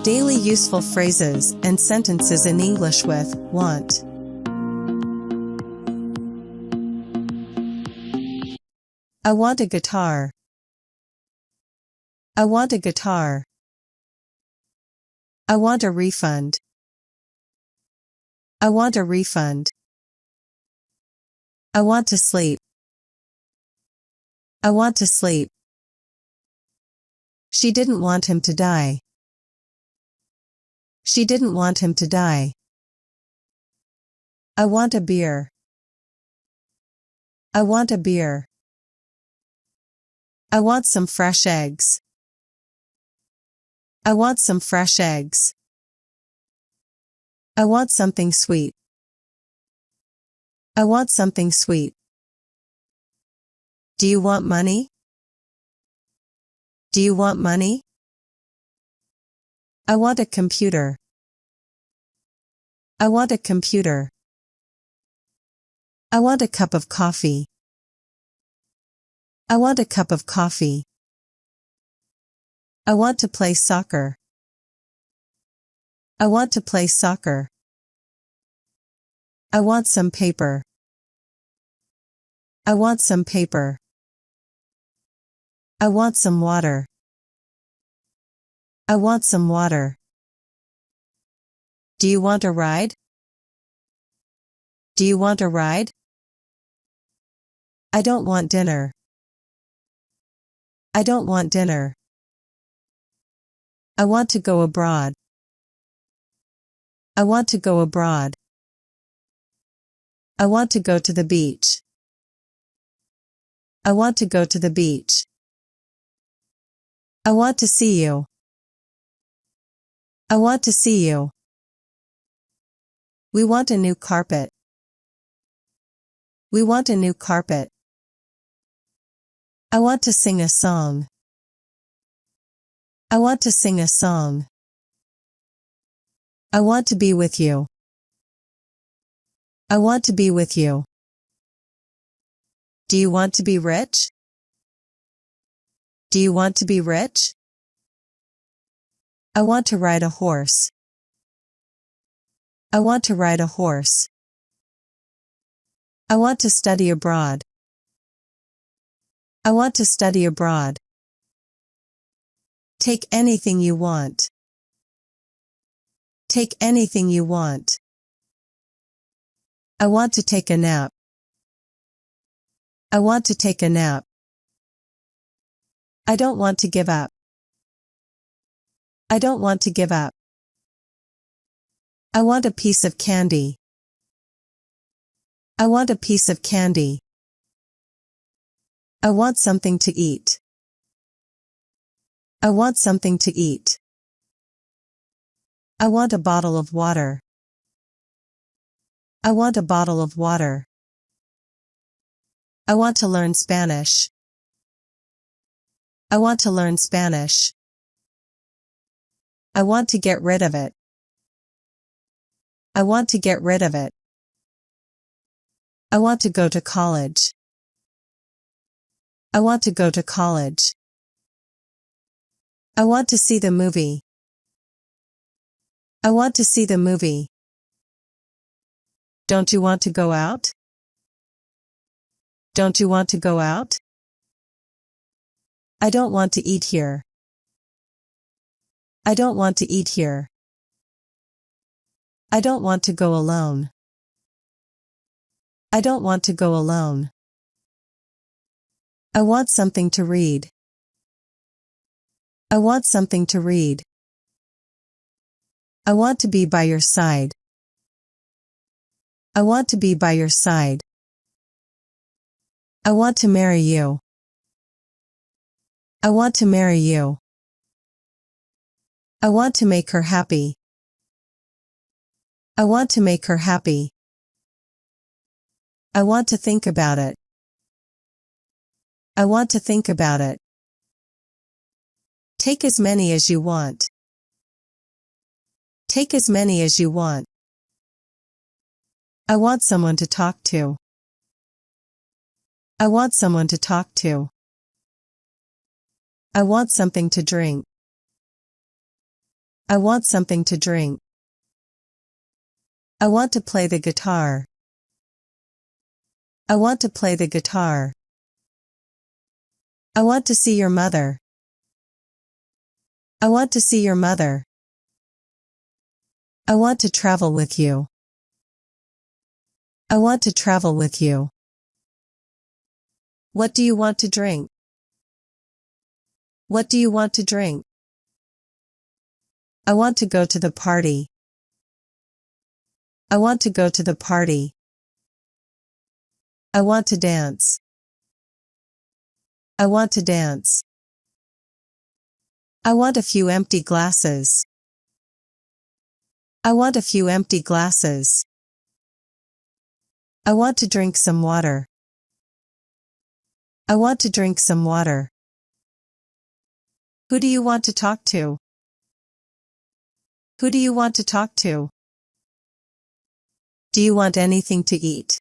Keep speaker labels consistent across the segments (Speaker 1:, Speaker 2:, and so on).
Speaker 1: Daily useful phrases and sentences in English with want. I want a guitar. I want a guitar. I want a refund. I want a refund. I want to sleep. I want to sleep. She didn't want him to die. She didn't want him to die. I want a beer. I want a beer. I want some fresh eggs. I want some fresh eggs. I want something sweet. I want something sweet. Do you want money? Do you want money? I want a computer. I want a computer. I want a cup of coffee. I want a cup of coffee. I want to play soccer. I want to play soccer. I want some paper. I want some paper. I want some water. I want some water. Do you want a ride? Do you want a ride? I don't want dinner. I don't want dinner. I want to go abroad. I want to go abroad. I want to go to the beach. I want to go to the beach. I want to see you. I want to see you. We want a new carpet. We want a new carpet. I want to sing a song. I want to sing a song. I want to be with you. I want to be with you. Do you want to be rich? Do you want to be rich? I want to ride a horse. I want to ride a horse. I want to study abroad. I want to study abroad. Take anything you want. Take anything you want. I want to take a nap. I want to take a nap. I don't want to give up. I don't want to give up. I want a piece of candy. I want a piece of candy. I want something to eat. I want something to eat. I want a bottle of water. I want a bottle of water. I want to learn Spanish. I want to learn Spanish. I want to get rid of it. I want to get rid of it. I want to go to college. I want to go to college. I want to see the movie. I want to see the movie. Don't you want to go out? Don't you want to go out? I don't want to eat here. I don't want to eat here. I don't want to go alone. I don't want to go alone. I want something to read. I want something to read. I want to be by your side. I want to be by your side. I want to marry you. I want to marry you. I want to make her happy. I want to make her happy. I want to think about it. I want to think about it. Take as many as you want. Take as many as you want. I want someone to talk to. I want someone to talk to. I want something to drink. I want something to drink. I want to play the guitar. I want to play the guitar. I want to see your mother. I want to see your mother. I want to travel with you. I want to travel with you. What do you want to drink? What do you want to drink? I want to go to the party. I want to go to the party. I want to dance. I want to dance. I want a few empty glasses. I want a few empty glasses. I want to drink some water. I want to drink some water. Who do you want to talk to? Who do you want to talk to? Do you want anything to eat?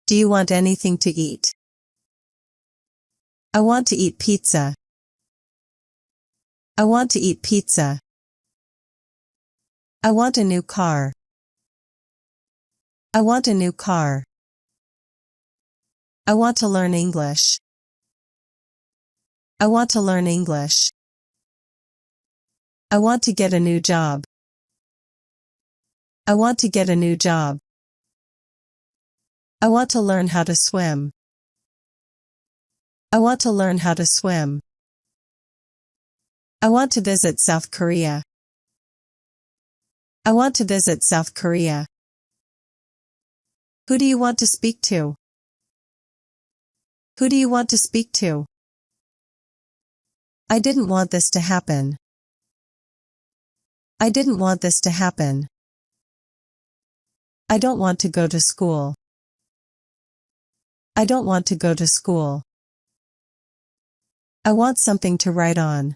Speaker 1: Do you want anything to eat? I want to eat pizza. I want to eat pizza. I want a new car. I want a new car. I want to learn English. I want to learn English. I want to get a new job. I want to get a new job. I want to learn how to swim. I want to learn how to swim. I want to visit South Korea. I want to visit South Korea. Who do you want to speak to? Who do you want to speak to? I didn't want this to happen. I didn't want this to happen. I don't want to go to school. I don't want to go to school. I want something to write on.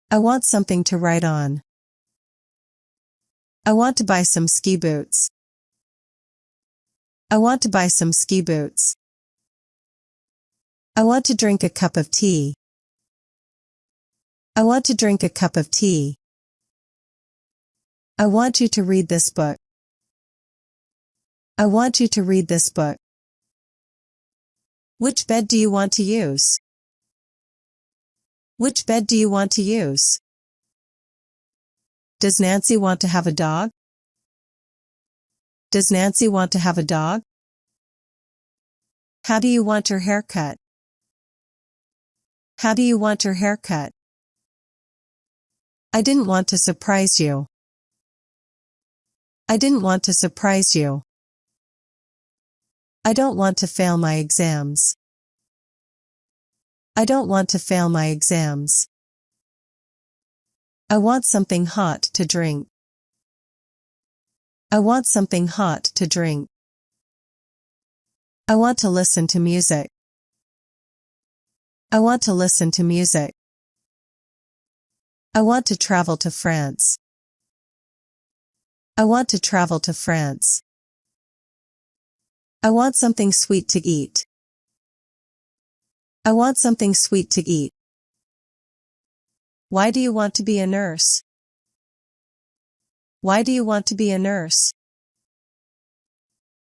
Speaker 1: I want something to write on. I want to buy some ski boots. I want to buy some ski boots. I want to drink a cup of tea. I want to drink a cup of tea. I want you to read this book. I want you to read this book. Which bed do you want to use? Which bed do you want to use? Does Nancy want to have a dog? Does Nancy want to have a dog? How do you want your hair cut? How do you want your hair cut? I didn't want to surprise you. I didn't want to surprise you. I don't want to fail my exams. I don't want to fail my exams. I want something hot to drink. I want something hot to drink. I want to listen to music. I want to listen to music. I want to travel to France. I want to travel to France. I want something sweet to eat. I want something sweet to eat. Why do you want to be a nurse? Why do you want to be a nurse?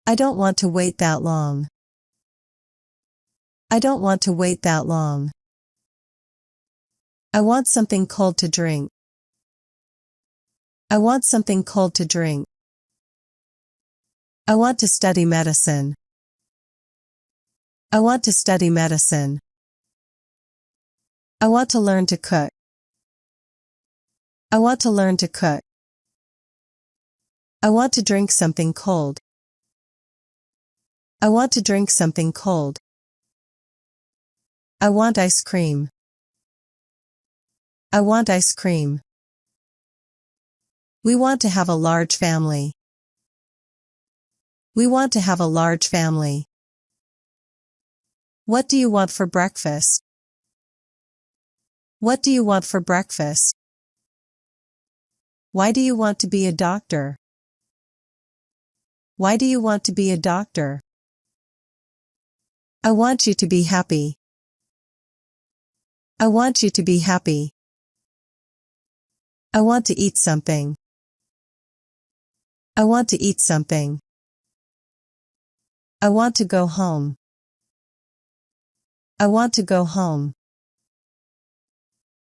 Speaker 1: I don't want to wait that long. I don't want to wait that long. I want something cold to drink. I want something cold to drink. I want to study medicine. I want to study medicine. I want to learn to cook. I want to learn to cook. I want to drink something cold. I want to drink something cold. I want ice cream. I want ice cream. We want to have a large family. We want to have a large family. What do you want for breakfast? What do you want for breakfast? Why do you want to be a doctor? Why do you want to be a doctor? I want you to be happy. I want you to be happy. I want to eat something. I want to eat something. I want to go home. I want to go home.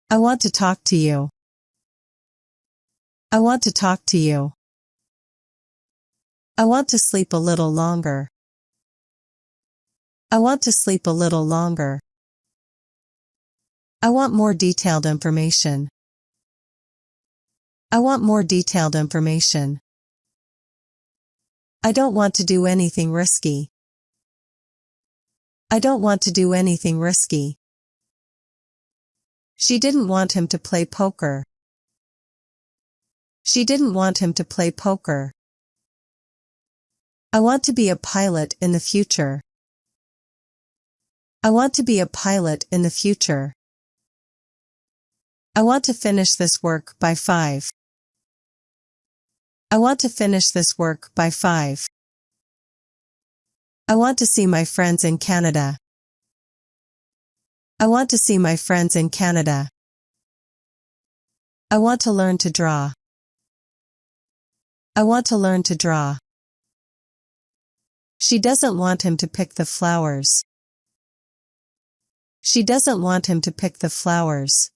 Speaker 1: I want to talk to you. I want to talk to you. I want to sleep a little longer. I want to sleep a little longer. I want more detailed information. I want more detailed information. I don't want to do anything risky. I don't want to do anything risky. She didn't want him to play poker. She didn't want him to play poker. I want to be a pilot in the future. I want to be a pilot in the future. I want to finish this work by 5. I want to finish this work by 5. I want to see my friends in Canada. I want to see my friends in Canada. I want to learn to draw. I want to learn to draw. She doesn't want him to pick the flowers. She doesn't want him to pick the flowers.